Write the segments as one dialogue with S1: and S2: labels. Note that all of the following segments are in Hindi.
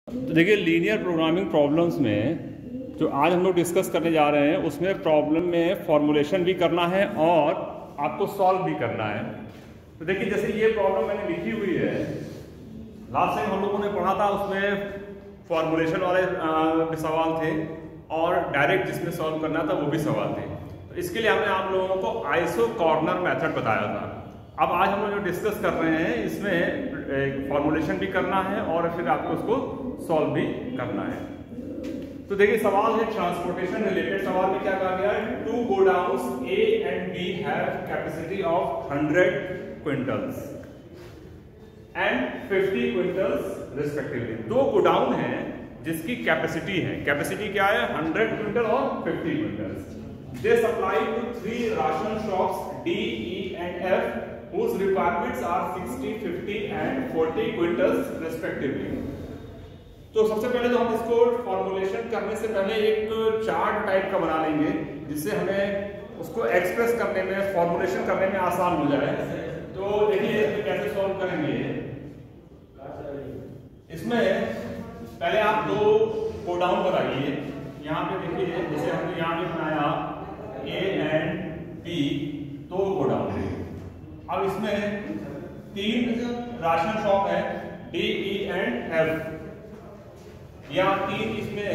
S1: तो देखिए लीनियर प्रोग्रामिंग प्रॉब्लम्स में जो आज हम लोग डिस्कस करने जा रहे हैं उसमें प्रॉब्लम में फॉर्मुलेशन भी करना है और आपको सॉल्व भी करना है। तो देखिए जैसे ये प्रॉब्लम मैंने लिखी हुई है, लास्ट टाइम हम लोगों ने पढ़ा था उसमें फॉर्मुलेशन वाले भी सवाल थे और डायरेक्ट जिसमें सॉल्व करना था वो भी सवाल थे। तो इसके लिए हमने आप लोगों को आइसो कॉर्नर मेथड बताया था। अब आज हम लोग जो डिस्कस कर रहे हैं इसमें फॉर्मुलेशन भी करना है और फिर आपको उसको सॉल्व भी करना है। तो देखिए सवाल है ट्रांसपोर्टेशन रिलेटेड। सवाल में क्या कहा गया है, two godowns A and B have capacity of 100 quintals and 50 quintals respectively. दो गोडाउन है जिसकी कैपेसिटी है, कैपेसिटी क्या है 100 क्विंटल और 50 quintals. They supply to 3 ration shops D, E and F whose requirements are 60, 50 and 40 quintals respectively। तो सबसे पहले तो हम इसको फॉर्मुलेशन करने से पहले एक चार्ट टाइप का बना लेंगे जिससे हमें उसको एक्सप्रेस करने में, फॉर्मुलेशन करने में आसान हो जाए। तो देखिए इसमें कैसे सॉल्व करेंगे। इसमें पहले आप दो गोडाउन बनाइए। यहाँ पे देखिए जैसे हमने यहाँ पे बनाया ए एंड बी, दो गोडाउन है। अब इसमें 3 राशन शॉप है डी, ई एंड एफ, या 3 इसमें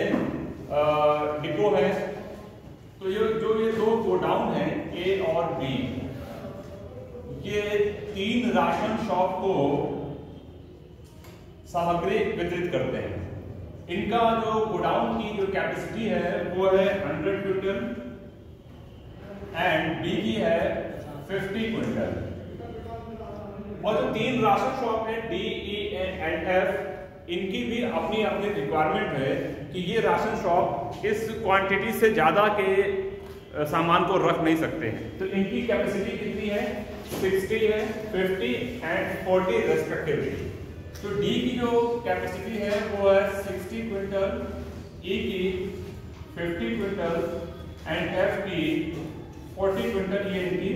S1: डिपो है। तो ये दो गोडाउन है ए और बी, ये 3 राशन शॉप को सामग्री वितरित करते हैं। इनका जो गोडाउन की जो कैपेसिटी है वो है 100 क्विंटल एंड बी की है 50 क्विंटल। और जो 3 राशन शॉप है डी, ई एंड एफ, इनकी भी अपनी अपनी रिक्वायरमेंट है कि ये राशन शॉप इस क्वांटिटी से ज्यादा के सामान को रख नहीं सकते हैं। तो इनकी कैपेसिटी कितनी है, 60 है, 50 एंड 40 रेस्पेक्टिवली। तो डी की जो कैपेसिटी है वो है 60 क्विंटल, ई की 50 क्विंटल एंड एफ की 40 क्विंटल, ये इनकी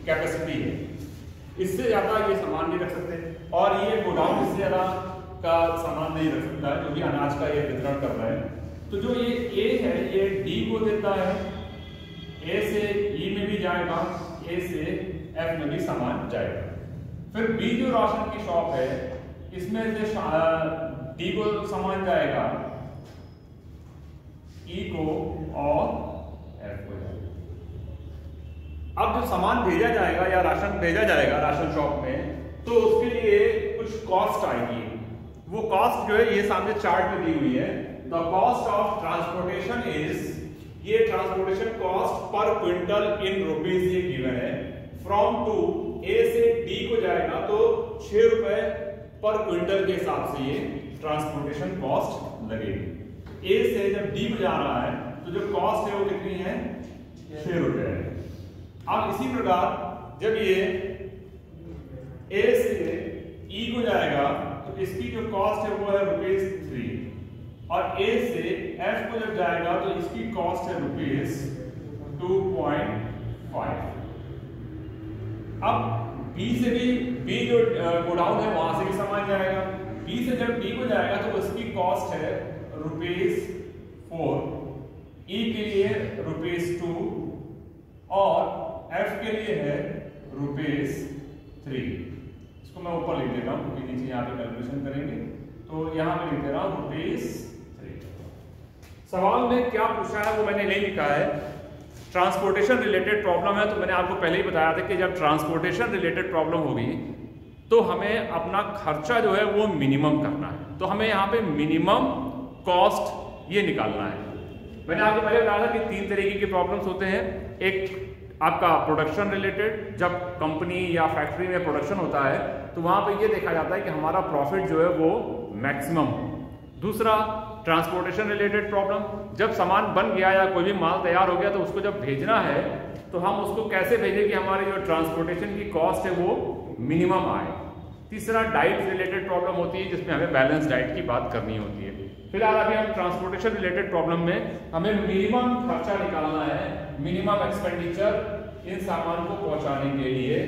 S1: कैपेसिटी है। इससे ज्यादा ये सामान नहीं रख सकते और ये गोडाउन इससे ज्यादा का सामान नहीं रख सकता है जो भी अनाज का ये वितरण कर रहा है। तो जो ये ए है ये डी को देता है, ए से ई में भी जाएगा, ए से एफ में भी सामान जाएगा। फिर बी जो राशन की शॉप है इसमें से डी को सामान जाएगा, ई को और एफ को जाएगा। अब जो सामान भेजा जाएगा या राशन भेजा जाएगा राशन शॉप में, तो उसके लिए कुछ कॉस्ट आएगी। वो कॉस्ट जो है ये सामने चार्ट में दी हुई है। The cost of transportation is, ये transportation cost per quintal in rupees ये गिवन है। फ्रॉम टू, ए से डी को जाएगा तो 6 रुपए पर क्विंटल के हिसाब से ये ट्रांसपोर्टेशन कॉस्ट लगेगी। ए से जब डी को जा रहा है तो जो कॉस्ट है वो कितनी है, 6 रुपए है। अब इसी प्रकार जब ये ए से ई को जाएगा तो इसकी जो कॉस्ट है वो है ₹3 और ए से एफ को जब जाएगा तो इसकी कॉस्ट है ₹2.5। अब बी से भी, बी जो गोडाउन है वहां से भी सामान जाएगा। बी से जब डी को जाएगा तो उसकी कॉस्ट है ₹4, ई के लिए ₹2 और एफ के लिए है ₹3। इसको मैं ऊपर लिख देता हूं क्योंकि नीचे यहाँ पे कैलकुलेशन करेंगे। तो यहाँ पे लिख दे रहा हूं ₹3। सवाल में क्या पूछा है वो मैंने नहीं लिखा है। ट्रांसपोर्टेशन रिलेटेड प्रॉब्लम है तो मैंने आपको पहले ही बताया था कि जब ट्रांसपोर्टेशन रिलेटेड प्रॉब्लम होगी तो हमें अपना खर्चा जो है वो मिनिमम करना है। तो हमें यहाँ पे मिनिमम कॉस्ट ये निकालना है। मैंने आपको पहले बताया था कि 3 तरीके के प्रॉब्लम्स होते हैं। एक आपका प्रोडक्शन रिलेटेड, जब कंपनी या फैक्ट्री में प्रोडक्शन होता है तो वहां पे ये देखा जाता है कि हमारा प्रॉफिट जो है वो मैक्सिमम हो। दूसरा ट्रांसपोर्टेशन रिलेटेड प्रॉब्लम, जब सामान बन गया या कोई भी माल तैयार हो गया तो उसको जब भेजना है तो हम उसको कैसे भेजें कि हमारी जो ट्रांसपोर्टेशन की कॉस्ट है वो मिनिमम आए। तीसरा डाइट रिलेटेड प्रॉब्लम होती है जिसमें हमें बैलेंस डाइट की बात करनी होती है। फिलहाल अभी हम ट्रांसपोर्टेशन रिलेटेड प्रॉब्लम में हमें मिनिमम खर्चा निकालना है, मिनिमम एक्सपेंडिचर इन सामान को पहुंचाने के लिए,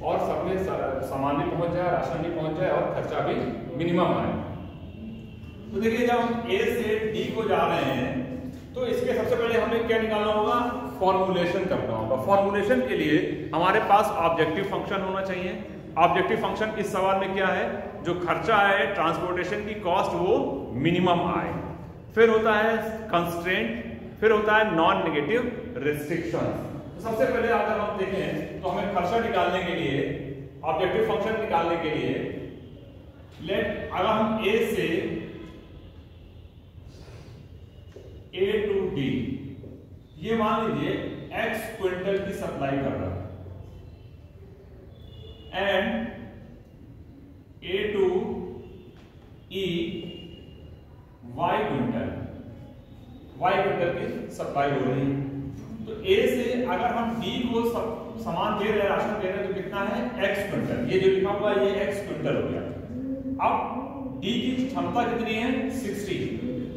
S1: और सब में सामान भी पहुंच जाए, राशन भी पहुंच जाए और खर्चा भी मिनिमम आए। तो देखिए जब हम ए से डी को जा रहे हैं तो इसके सबसे पहले हमें क्या निकालना होगा, फॉर्मूलेशन करना होगा। फॉर्मूलेशन के लिए हमारे पास ऑब्जेक्टिव फंक्शन होना चाहिए। ऑब्जेक्टिव फंक्शन इस सवाल में क्या है, जो खर्चा है ट्रांसपोर्टेशन की कॉस्ट वो मिनिमम आए। फिर होता है कंस्ट्रेंट, फिर होता है नॉन नेगेटिव रिस्ट्रिक्शन। तो सबसे पहले अगर हम देखें तो हमें खर्चा निकालने के लिए, ऑब्जेक्टिव फंक्शन निकालने के लिए अगर हम ए से ए टू डी, ये मान लीजिए एक्स क्विंटल की सप्लाई कर रहा है and A to E y quintal की सप्लाई हो रही है। तो ए से अगर हम डी को सामान दे रहे हैं, राशन दे रहे हैं, तो कितना है एक्स क्विंटल, ये जो लिखा हुआ है ये एक्स क्विंटल हो गया। अब डी की क्षमता कितनी है 60।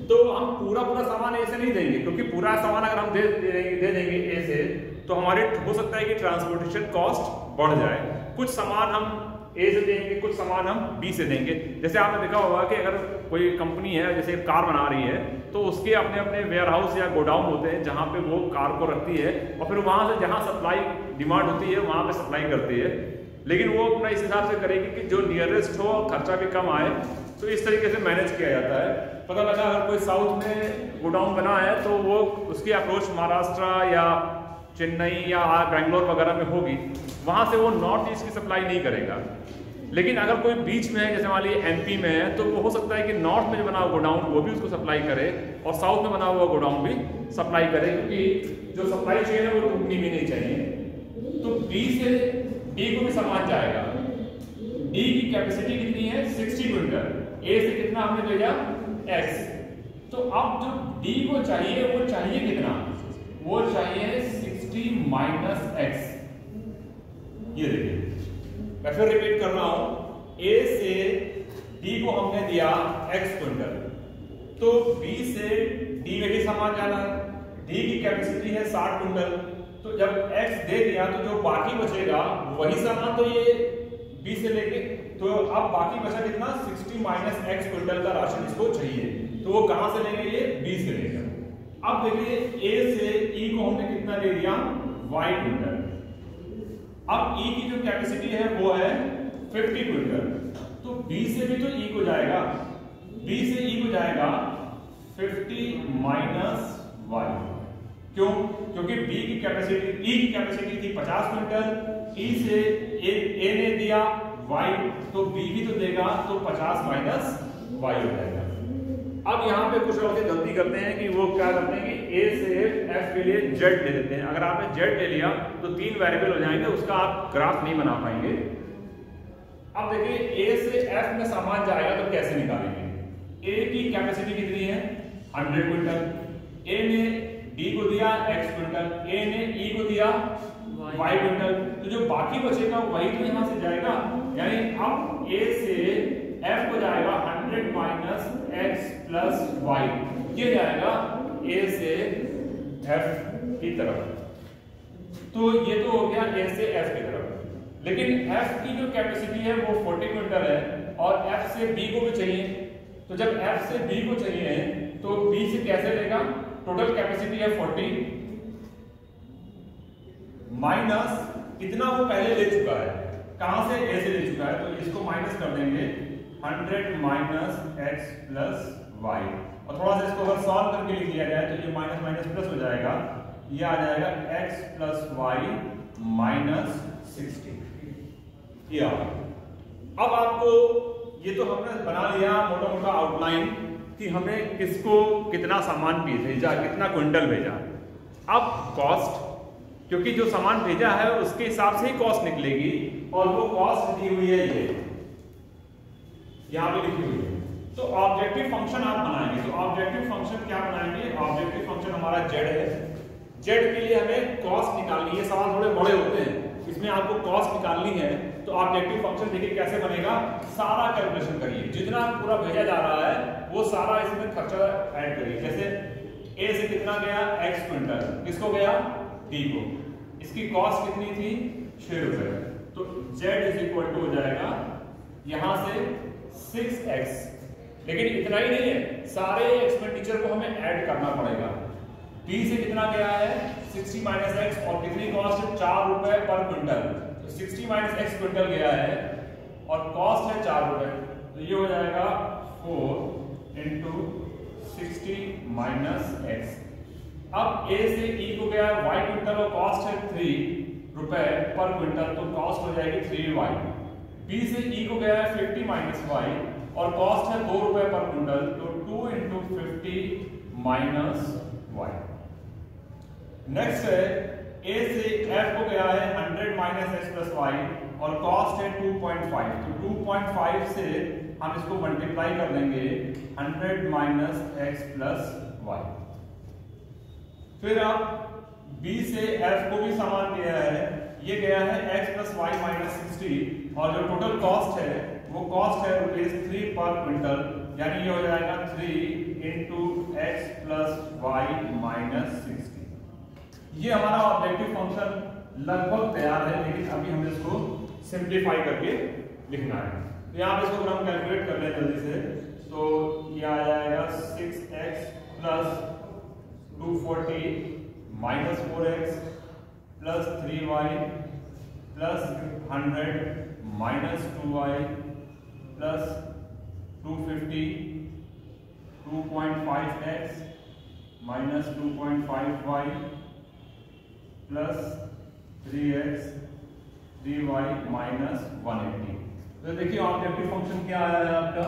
S1: तो हम पूरा सामान ए से नहीं देंगे, क्योंकि पूरा सामान अगर हम दे देंगे ए से तो हमारे हो सकता है कि ट्रांसपोर्टेशन कॉस्ट बढ़ जाए। कुछ सामान हम ए से देंगे, कुछ सामान हम बी से देंगे। जैसे आपने देखा होगा कि अगर कोई कंपनी है जैसे कार बना रही है तो उसके अपने अपने वेयर हाउस या गोडाउन होते हैं जहां पे वो कार को रखती है और फिर वहां से जहां सप्लाई डिमांड होती है वहां पे सप्लाई करती है। लेकिन वो अपना इस हिसाब से करेगी कि जो नियरेस्ट हो, खर्चा भी कम आए, तो इस तरीके से मैनेज किया जाता है। पता लगा अगर कोई साउथ में गोडाउन बना है तो वो उसकी अप्रोच महाराष्ट्र या चेन्नई या बेंगलोर वगैरह में होगी, वहां से वो नॉर्थ ईस्ट की सप्लाई नहीं करेगा। लेकिन अगर कोई बीच में है, जैसे मान लीजिए एमपी में है, तो वो हो सकता है कि नॉर्थ में जो बना हुआ गोडाउन वो भी उसको सप्लाई करे और साउथ में बना हुआ गोडाउन भी सप्लाई करे, क्योंकि जो सप्लाई चेन है वो टूटनी भी नहीं चाहिए। तो बी से डी को भी सामान जाएगा। डी की कैपेसिटी कितनी है 60 क्विंटल, ए से कितना हमने भेजा एक्स। तो अब जो डी को चाहिए वो चाहिए कितना, वो चाहिए 60 माइनस एक्स। ये देखिए मैं फिर रिपीट कर रहा हूं, ए से डी को हमने दिया एक्स क्विंटल, तो बी से डी में भी सामान जाना है। डी की कैपेसिटी है 60 क्विंटल, तो जब एक्स दे दिया तो जो बाकी बचेगा वही सामान तो ये बी से लेके, तो अब बाकी बचा कितना 60 माइनस एक्स क्विंटल का राशन इसको चाहिए, तो वो कहां से लेंगे, ये बी से लेंगे। अब देखिए ए से ई को हमने कितना ले दिया वाई क्विंटल। अब ई की जो कैपेसिटी है वो है 50 क्विंटल, तो बी से भी तो ई को जाएगा, बी से ई को जाएगा 50 माइनस वाई। क्यों, क्योंकि बी की कैपेसिटी, ई की कैपेसिटी थी 50 क्विंटल, ई से ए ने दिया वाई, तो बी भी तो देगा, तो 50 माइनस वाई हो जाएगा। अब यहाँ पे कुछ लोग गलती करते हैं कि वो क्या करते हैं कि ए से एफ के लिए जेड ले लेते हैं। अगर आपने जेड ले लिया तो 3 वेरिएबल हो जाएंगे, उसका आप ग्राफ नहीं बना पाएंगे। अब देखिए ए से एफ में सामान जाएगा तो कैसे निकालेंगे। ए की कैपेसिटी कितनी है 100 क्विंटल, ए ने डी को दिया x क्विंटल, ए ने ई को दिया y क्विंटल, तो जो बाकी बचेगा वही तो यहाँ से जाएगा। यानी अब ए से f को जाएगा 100 माइनस x प्लस y, ये जाएगा a से f की तरफ। तो ये तो हो गया a से f की तरफ। लेकिन f की जो कैपेसिटी है वो 40 क्विंटल है और f से b को भी चाहिए, तो जब f से b को चाहिए तो b से कैसे लेगा, टोटल कैपेसिटी है 40 माइनस कितना वो पहले ले चुका है, कहां से a से ले चुका है, तो इसको माइनस कर देंगे 100 माइनस x प्लस y, और थोड़ा सा इसको अगर सॉल्व करके लिख दिया जाए तो ये माइनस माइनस प्लस हो जाएगा, ये आ जाएगा x प्लस y माइनस 60। ये अब आपको ये तो हमने बना लिया मोटा मोटा आउटलाइन कि हमें किसको कितना सामान भेजा, कितना क्विंटल भेजा। अब कॉस्ट, क्योंकि जो सामान भेजा है उसके हिसाब से ही कॉस्ट निकलेगी, और वो कॉस्ट दी हुई है ये यहां पे लिखी हुई है। तो ऑब्जेक्टिव फंक्शन आप बनाएंगे, तो ऑब्जेक्टिव फंक्शन क्या बनाएंगे, ऑब्जेक्टिव फंक्शन हमारा z है। z के लिए हमें कॉस्ट निकालनी है, सवाल थोड़े बड़े होते हैं, इसमें आपको कॉस्ट निकालनी है। तो ऑब्जेक्टिव फंक्शन देखिए कैसे बनेगा, सारा कैलकुलेशन करिए, जितना पूरा भेजा जा रहा है वो सारा इसमें खर्चा ऐड करिए। जैसे ए से कितना गया x क्विंटल, किसको गया d को, इसकी कॉस्ट कितनी थी 6 रुपए, तो z इज इक्वल टू हो जाएगा यहां से 6x, लेकिन इतना ही नहीं है, सारे एक्सपेंडिचर को हमें ऐड करना पड़ेगा। P से कितना गया है 60 माइनस एक्स, और कितनी कॉस्ट है 4 रुपए पर क्विंटल, तो 60 माइनस एक्स क्विंटल गया है और कॉस्ट है 4 रुपए, तो ये हो जाएगा 4 इंटू 60 माइनस एक्स। अब A से E को गया है y क्विंटल और कॉस्ट है 3 रुपए पर क्विंटल, तो कॉस्ट हो जाएगी 3y। B से E को गया है 50 माइनस y और कॉस्ट है 2 रुपए पर क्विंटल, तो 2 इंटू 50 माइनस y। नेक्स्ट है A से F को गया है 100 माइनस एक्स प्लस वाई और कॉस्ट है 2.5, तो 2.5 से हम इसको मल्टीप्लाई कर देंगे 100 माइनस एक्स प्लस वाई। फिर अब B से F को भी समान गया है, ये गया है x प्लस वाई माइनस 60 और जो टोटल कॉस्ट है वो कॉस्ट है ₹3 पर क्विंटल, यानी ये हो जाएगा 3 into x plus y minus 60। ये हमारा ऑब्जेक्टिव फंक्शन लगभग तैयार है, लेकिन अभी हमें इसको सिंप्लीफाई करके लिखना है। तो यहाँ पे इसको अगर हम कैलकुलेट कर लें जल्दी से, तो ये आ जाएगा 6x plus 240 minus 4x plus 3y plus 100 minus 2y plus 250 2.5x minus 2.5y plus 3x 3y minus 180। तो देखिए ऑब्जेक्टिव फंक्शन क्या आया है आपका,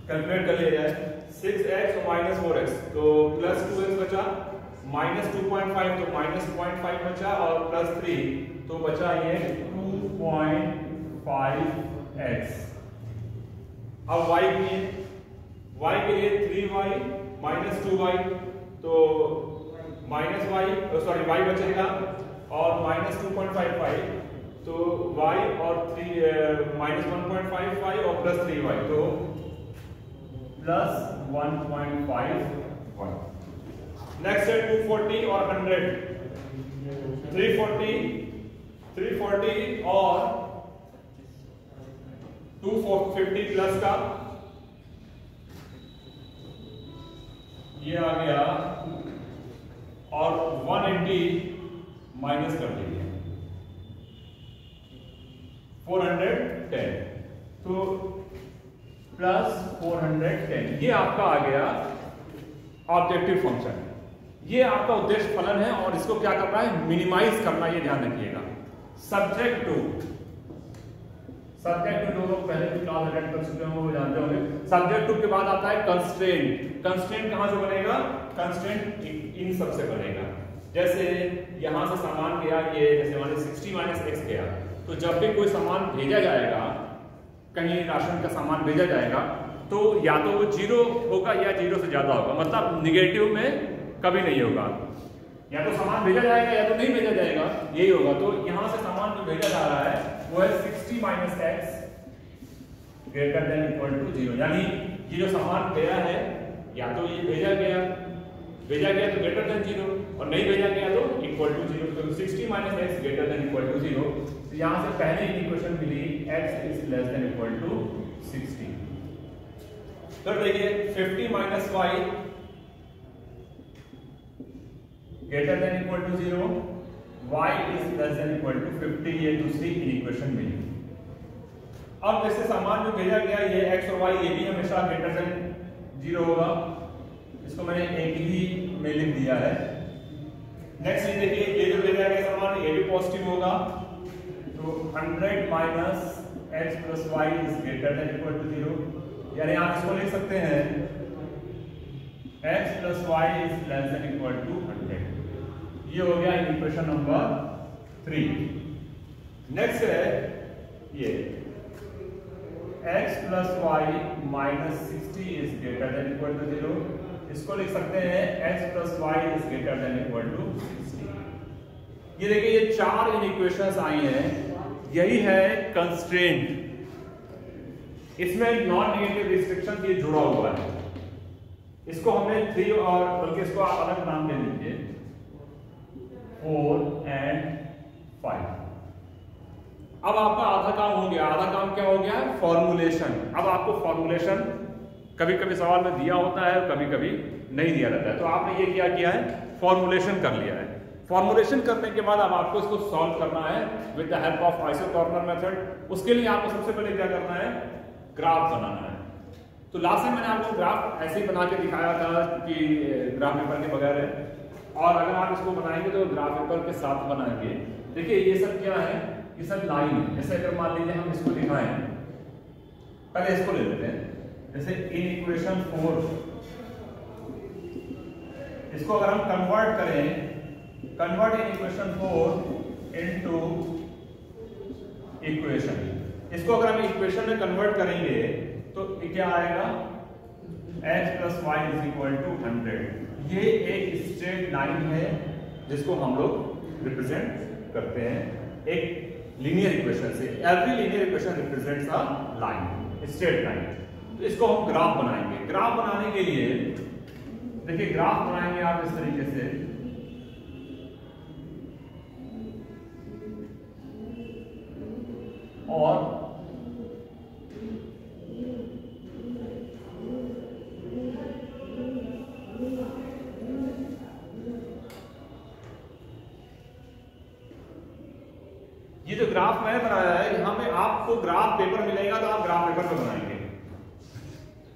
S1: कैलकुलेट कर लिया जाए। 6x माइनस 4x तो प्लस 2x बचा, माइनस 2.5 तो माइनस 0.5 बचा और प्लस 3 तो बचा ये 2.5x। अब y के लिए 3y माइनस 2y तो माइनस y बचेगा और माइनस 2.55 तो y और 3 माइनस 1.55 और प्लस 3y तो प्लस 1.5y। नेक्स्ट है 240 और 100, 340 और 250 प्लस का ये आ गया और 180 माइनस कर दीजिए 410, तो प्लस 410 ये आपका आ गया ऑब्जेक्टिव फंक्शन। ये आपका उद्देश्य फलन है और इसको क्या करना है, मिनिमाइज करना, ये ध्यान रखिएगा। सब्जेक्ट टू जो लोग पहले भी क्लास अटेंड कर चुके हैं वो जानते होंगे। सब्जेक्ट टू के बाद आता है कंस्ट्रेंट। कंस्ट्रेंट कहां से बनेगा, कंस्ट्रेंट इन सबसे बनेगा। जैसे यहां से सामान गया, ये जैसे मान लीजिए 60 माइनस एक्स गया, तो जब भी कोई सामान भेजा जाएगा, कहीं राशन का सामान भेजा जाएगा, तो या तो वो 0 होगा या 0 से ज्यादा होगा, मतलब निगेटिव में कभी नहीं होगा। या तो सामान भेजा जाएगा या तो नहीं भेजा जाएगा, यही होगा। तो यहां से सामान जो भेजा जा रहा है वो है 60 minus x greater than equal to 0, यानी ये जो सामान गया है या तो ये भेजा गया तो ग्रेटर देन 0 और नहीं भेजा गया तो इक्वल टू 0। तो 60 minus x greater than equal to 0, तो यहां से पहले ही इक्वेशन मिली x is less than equal to 60। तो देखिए 50 minus y greater than equal to 0, y is less than equal to 50, ये दूसरी इक्वेशन मिली। अब जैसे सामान जो भेजा गया ये x और y ये भी हमेशा ग्रेटर देन 0 होगा, इसको मैंने एक ही में लिख दिया है। नेक्स्ट ये देखिए ये जो भेजा गया सामान ये भी पॉजिटिव होगा, तो 100 minus x plus y is greater than equal to 0, यानी आप इसको लिख सकते हैं x plus y is less than equal to 100। ये हो गया इक्वेशन नंबर 3। नेक्स्ट है ये x plus y minus 60 is greater than equal to 0, इसको लिख सकते हैं x plus y is greater than equal to 60। ये देखिए ये 4 इक्वेशंस आई हैं, यही है कंस्ट्रेंट। इसमें नॉन नेगेटिव रिस्ट्रिक्शन ये जुड़ा हुआ है, इसको हमने 3 और बल्कि इसको आप अलग नाम दे दीजिए 4 and 5। अब आपका आधा काम हो गया। आधा काम क्या हो गया? फॉर्मुलेशन। अब आपको फॉर्मुलेशन कभी कभी सवाल में दिया होता है, कभी कभी नहीं दिया रहता है, तो आपने ये क्या किया है? फॉर्मुलेशन कर लिया है। फॉर्मुलेशन करने के बाद अब आपको इसको सॉल्व करना है विद द हेल्प ऑफ आइसोटॉर्नर मेथड। उसके लिए आपको सबसे पहले क्या करना है? ग्राफ बनाना है। तो लास्ट में मैंने आपको ग्राफ ऐसे ही बना के दिखाया था कि ग्राफ पेपर के बगैर है, और अगर आप इसको बनाएंगे तो ग्राफ पेपर के साथ बनाएंगे। देखिए ये सब क्या है? ये सब लाइन है। जैसे अगर मान लीजिए हम इसको दिखाएं, पहले इसको ले लेते हैं। जैसे इन इक्वेशन 4, इसको अगर हम कन्वर्ट करें, convert in equation 4 into equation, इसको अगर हम इक्वेशन में कन्वर्ट करेंगे तो क्या आएगा? x plus y is equal to 100। ये एक स्ट्रेट लाइन है जिसको हम लोग रिप्रेजेंट करते हैं एक लीनियर इक्वेशन से। Every linear equation represents a line, straight line. तो इसको हम ग्राफ बनाएंगे। ग्राफ बनाने के लिए देखिए, ग्राफ बनाएंगे आप इस तरीके से, और ये जो ग्राफ मैंने बनाया है, यहां पे आपको ग्राफ पेपर मिलेगा तो आप ग्राफ पेपर पे बनाएंगे।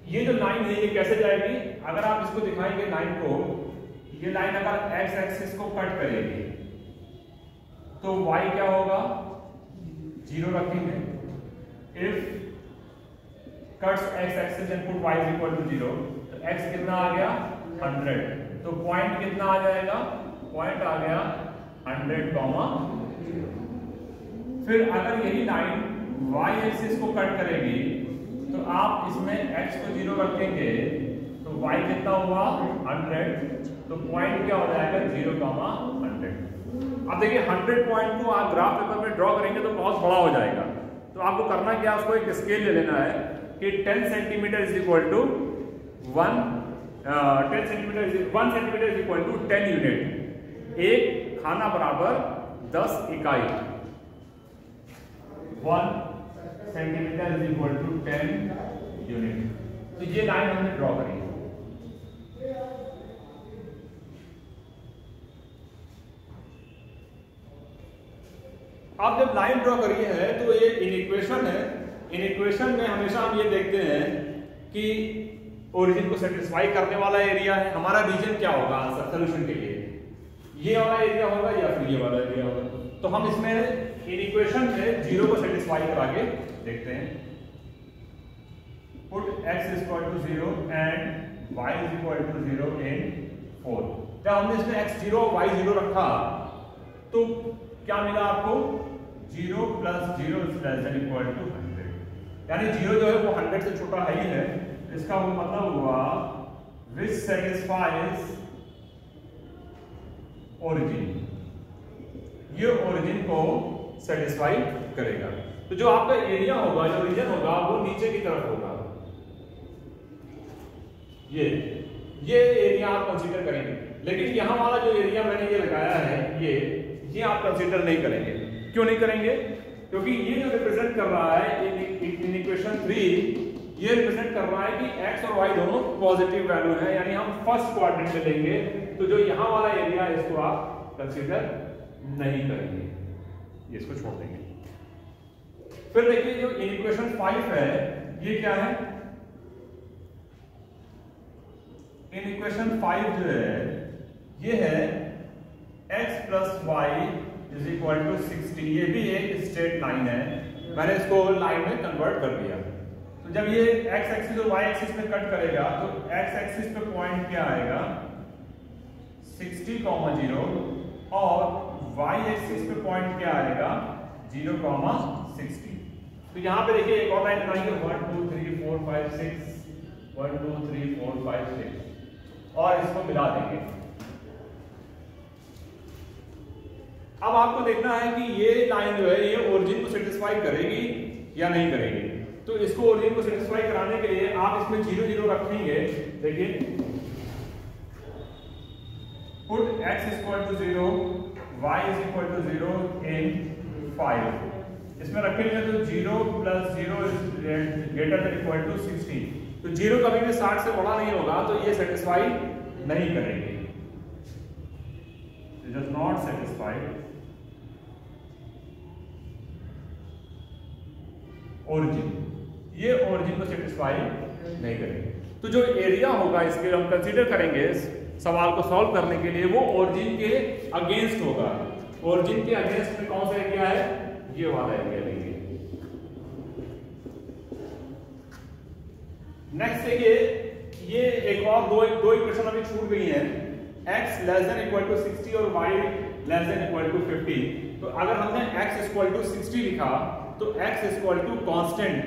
S1: ये जो लाइन है ये कैसे जाएगी? अगर आप इसको दिखाएंगे लाइन को, ये लाइन अगर एक्स एक्सिस को कट करेगी तो y क्या होगा? 0 रखेंगे। If cuts x axis and put y is equal to 0, तो x कितना आ गया? 100। तो पॉइंट कितना आ जाएगा? पॉइंट आ गया 100, फिर अगर यही लाइन y एक्सिस को कट करेगी तो आप इसमें x को 0 रखेंगे तो y कितना हुआ? 100। तो पॉइंट क्या हो जाएगा? 0, 100। अब देखिए 100 पॉइंट को आप ग्राफ पेपर में ड्रॉ करेंगे तो बहुत बड़ा हो जाएगा। तो आपको करना क्या? उसको एक स्केल ले लेना है कि 10 centimetre is equal to 1 centimetre is equal to 10 unit. एक खाना बराबर 10 इकाई। 1 centimetre is equal to 10 unit. तो ये लाइन हमने ड्रॉ करी। अब जब लाइन ड्रॉ करी है तो ये इनइक्वेशन है। इनइक्वेशन में हमेशा हम ये देखते हैं कि ओरिजिन को सेटिस्फाई करने वाला एरिया है। हमारा रीजन क्या होगा आंसर सोल्यूशन के लिए? ये वाला एरिया होगा या फिर ये वाला एरिया होगा? तो हम इसमें इनइक्वेशन में 0 को सेटिस्फाई करा के देखते हैं। Put x is equal to 0 and y is equal to 0 in 4। जब हमने इसमें x 0 y 0 रखा तो क्या मिला आपको? 0 plus 0 is less than equal to 100। यानी 0 जो है वो 100 से छोटा है ही है। इसका मतलब हुआ विच सेटिस्फाइज ओरिजिन, ये ओरिजिन को सेटिस्फाई करेगा। तो जो आपका एरिया होगा, जो रीजन होगा, वो नीचे की तरफ होगा। ये एरिया आप कंसीडर करेंगे, लेकिन यहां वाला जो एरिया मैंने ये लगाया है ये आप कंसीडर नहीं करेंगे। क्यों नहीं करेंगे? क्योंकि ये जो रिप्रेजेंट कर रहा है इन इक्वेशन 3, ये रिप्रेजेंट कर रहा है कि x और y दोनों पॉजिटिव वैल्यू है, यानी हम फर्स्ट क्वाड्रेंट में लेंगे। तो जो यहां वाला एरिया है इसको आप कंसीडर नहीं करेंगे, ये इसको छोड़ देंगे। फिर देखिए जो इक्वेशन 5 है ये क्या है? इन इक्वेशन 5 जो है ये है x plus y is equal to 60। ये भी एक स्ट्रेट लाइन है, मैंने इसको लाइन में कन्वर्ट कर दिया। तो जब ये x एक्सिस और y एक्सिस में कट करेगा तो x एक्सिस पे पॉइंट क्या आएगा? 60, 0 और y एक्सिस पे पॉइंट क्या आएगा? 0, 60। तो यहां पे देखिए एक और लाइन बनाएंगे 1 2 3 4 5 6 1 2 3 4 5 6 और इसको मिला देंगे। अब आपको देखना है कि ये लाइन जो है ये ओरिजिन को सेटिस्फाई करेगी या नहीं करेगी। तो इसको ओरिजिन को सेटिस्फाई कराने के लिए आप इसमें 0 0 रखेंगे। देखिए put x equal to 0 y is equal to 0 in 5। इसमें रखेंगे तो 0 + 0 > 60। तो 0 कभी भी 60 से बड़ा नहीं होगा, तो ये सेटिस्फाई नहीं करेंगे, it does not satisfy origin, ये ओरिजिन को सेटिस्फाई नहीं करेंगे। तो जो एरिया होगा इसके हम कंसीडर करेंगे सवाल को सॉल्व करने के लिए, वो ओरिजिन के अगेंस्ट होगा। ओरिजिन के अगेंस्ट में कौन सा एरिया है, ये वाला एरिया लेंगे। नेक्स्ट देखिए, ये एक और दो इक्वेशन अभी छूट गई हैं, x ≤ 60 और y ≤ 50। तो अगर हमने x = 60 लिखा तो x = कांस्टेंट,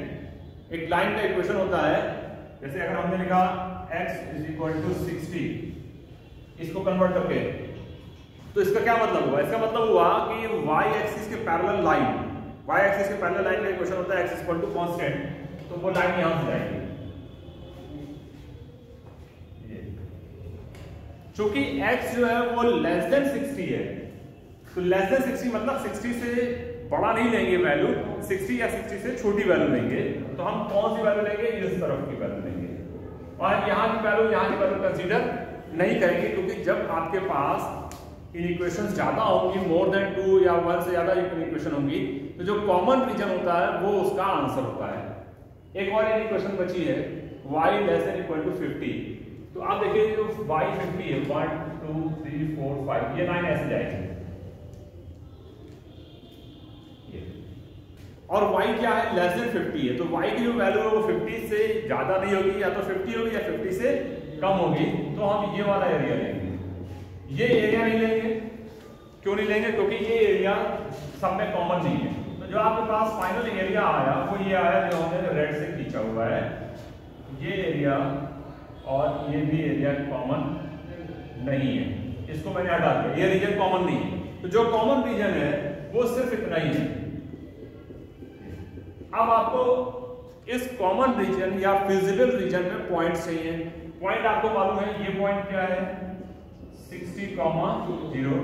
S1: एक लाइन का इक्वेशन होता है। जैसे अगर हमने लिखा x = 60, इसको कन्वर्ट करके, तो इसका क्या मतलब हुआ, इसका मतलब हुआ कि y एक्सिस के पैरेलल लाइन, y एक्सिस के पैरेलल लाइन का इक्वेशन होता है x = कांस्टेंट, तो वो लाइन यहां से जाएगी। क्योंकि x जो है वो <60 है, तो <60 मतलब 60 से बड़ा नहीं लेंगे वैल्यू, 60 या 60 से छोटी वैल्यू लेंगे। तो हम कौन सी वैल्यू लेंगे, इस तरफ की वैल्यू लेंगे, और यहाँ की वैल्यू कंसीडर नहीं करेंगे, क्योंकि जब आपके पास इक्वेशंस ज्यादा होंगी, मोर देन 2 या 1 से ज्यादा इक्वेशन होंगी, तो जो कॉमन रीजन होता है वो उसका आंसर होता है। एक और इक्वेशन बची है y ≤ 50। तो आप देखिए जो y 50 है, 1 2 3 4 5, ये 9 ऐसे जाएगी, और y क्या है, <50 है। तो y की जो वैल्यू है वो 50 से ज्यादा नहीं होगी, या तो 50 होगी या 50 से कम होगी। तो हम ये वाला एरिया लेंगे, ये एरिया नहीं लेंगे। क्यों नहीं लेंगे, क्योंकि ये एरिया सब में कॉमन नहीं है। तो जो आपके पास फाइनल एरिया आया वो ये आया जो हमने रेड से खींचा हुआ है, ये एरिया और ये भी एरिया कॉमन नहीं है, इसको मैंने हटा दिया, ये रीजन कॉमन नहीं है। तो जो कॉमन रीजन है वो सिर्फ इतना ही है। अब आपको इस कॉमन रीजन या फिजिबल रीजन में पॉइंट चाहिए। पॉइंट आपको मालूम है, ये पॉइंट क्या है 60,0,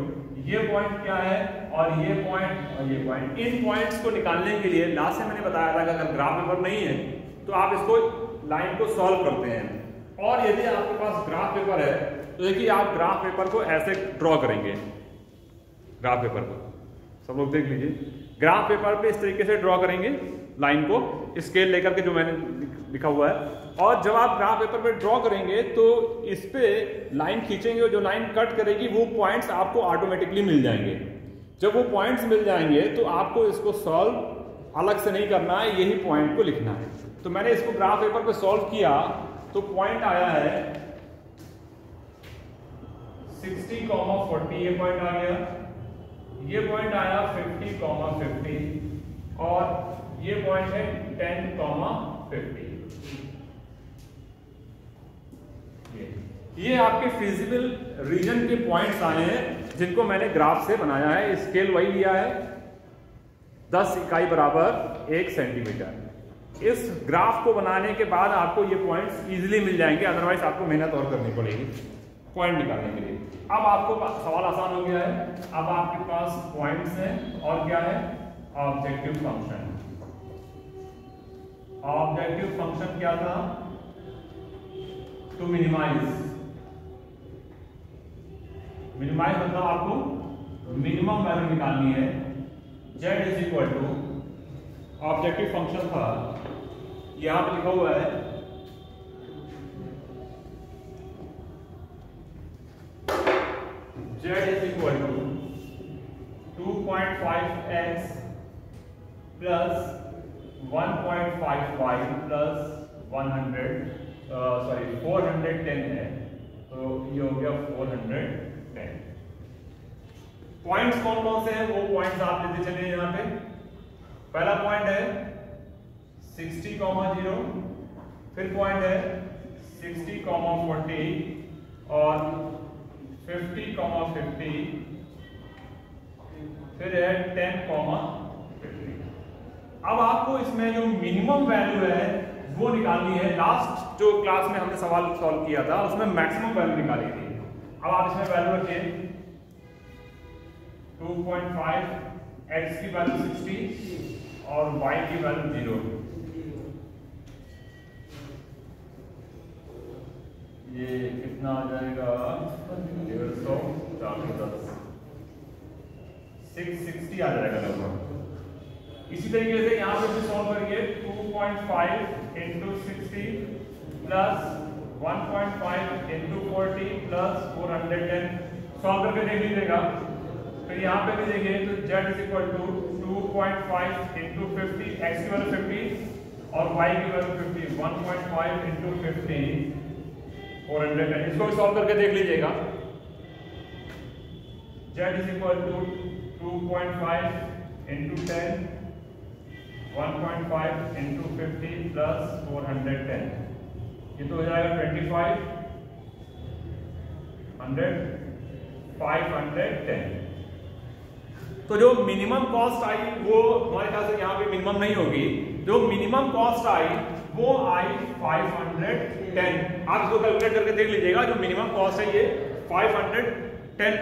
S1: ये पॉइंट क्या है, और ये पॉइंट और ये पॉइंट। इन पॉइंट्स को निकालने के लिए लास्ट में मैंने बताया था कि अगर ग्राफ पेपर नहीं है तो आप इसको लाइन को सॉल्व करते हैं, और यदि आपके पास ग्राफ पेपर है तो देखिए आप ग्राफ पेपर को ऐसे ड्रॉ करेंगे। ग्राफ पेपर को सब लोग देख लीजिए, ग्राफ पेपर पे इस तरीके से ड्रॉ करेंगे लाइन को, स्केल लेकर के जो मैंने लिखा हुआ है। और जब आप ग्राफ पेपर पे ड्रॉ करेंगे तो इस पे लाइन खींचेंगे, और जो लाइन कट करेगी वो पॉइंट्स आपको ऑटोमेटिकली मिल जाएंगे। जब वो पॉइंट्स मिल जाएंगे तो आपको इसको सॉल्व अलग से नहीं करना है, यही पॉइंट को लिखना है। तो मैंने इसको ग्राफ पेपर पे सॉल्व किया तो पॉइंट आया है 60,40, ये पॉइंट आ गया, ये पॉइंट आया 50,50, और ये पॉइंट है 10,50। ये आपके फिजिबल रीजन के पॉइंट्स आए हैं जिनको मैंने ग्राफ से बनाया है। स्केल वही लिया है 10 इकाई बराबर 1 सेंटीमीटर। इस ग्राफ को बनाने के बाद आपको ये पॉइंट्स इजीली मिल जाएंगे, अदरवाइज आपको मेहनत और करनी पड़ेगी पॉइंट निकालने के लिए। अब आपको सवाल आसान हो गया है। अब आपके पास पॉइंट्स हैं और क्या है, ऑब्जेक्टिव फंक्शन। ऑब्जेक्टिव फंक्शन क्या था, टू मिनिमाइज। मिनिमाइज मतलब आपको मिनिमम वैल्यू निकालनी है। z = ऑब्जेक्टिव फंक्शन था, यहां पे लिखा हुआ है z = 2.5x plus 1.5y plus 410 है, तो ये हो गया 410। पॉइंट्स कौन कौन से हैं वो पॉइंट्स आप लेते चलिए। यहाँ पे पहला पॉइंट है 60,0, फिर पॉइंट है 60,40 और 50,50, फिर है 10,50। अब आपको इसमें जो मिनिमम वैल्यू है वो निकालनी है। लास्ट जो क्लास में हमने सवाल सॉल्व किया था उसमें मैक्सिमम वैल्यू निकाली थी। अब आप इसमें वैल्यू रखिए 2.5, x की वैल्यू 60 और y की वैल्यू 0। ये कितना आ जाएगा 150, 410, 660 आ जाएगा लगभग। इसी तरीके से यहाँ पे भी सॉल्व करिए 2.5 into 60 plus 1.5 into 40 plus 410 solve करके देख लीजिएगा। फिर यहाँ पे भी देखिए तो z is equal to 2.5 into 50, x की वैल्यू 50 और y की वैल्यू 50, 1.5 into 50 410। इसको भी सॉल्व करके देख लीजिएगा। z is equal to 2.5 into 10, 1.5 into 50 plus 410, ये तो हो जाएगा 25, 100, 510। तो जो मिनिमम कॉस्ट आई वो हमारे ख्याल से यहाँ पे मिनिमम नहीं होगी। जो मिनिमम कॉस्ट आई वो आई 510। आप इसको कैलकुलेट करके देख लीजिएगा। जो मिनिमम कॉस्ट है ये 510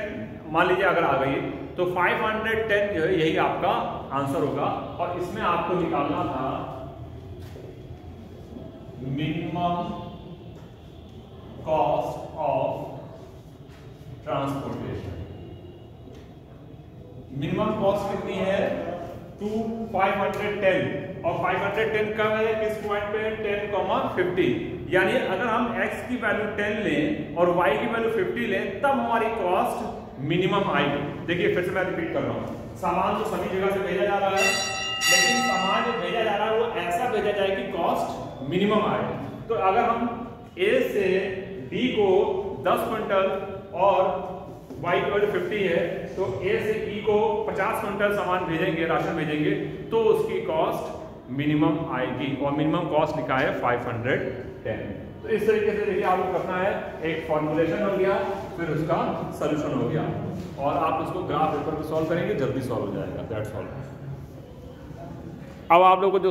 S1: मान लीजिए अगर आ गई तो 510 जो है यही आपका आंसर होगा। और इसमें आपको निकालना था minimum cost of transportation. Minimum cost कितनी है 510 और 510 कब है किस पॉइंट पे 10,50। यानी अगर हम x की वैल्यू 10 लें और y की वैल्यू 50 लें तब हमारी कॉस्ट मिनिमम आएगी। देखिए फिर से मैं रिपीट कर रहा हूं, सामान तो सभी जगह से भेजा जा रहा है लेकिन सामान जो भेजा जा रहा है वो ऐसा भेजा जाए कि कॉस्ट मिनिमम आए। तो अगर हम A से B को 10 क्विंटल और y की वैल्यू 50 है तो A से E को 50 क्विंटल सामान भेजेंगे, राशन भेजेंगे तो उसकी कॉस्ट मिनिमम आएगी और मिनिमम कॉस्ट लिखा है 510। तो इस तरीके से देखिए आपको करना है, एक फॉर्मुलेशन हो गया फिर उसका सॉल्यूशन हो गया और आप उसको ग्राफ पेपर पे सॉल्व करेंगे, जल्दी सॉल्व हो जाएगा। That's all. अब आप लोगों को जो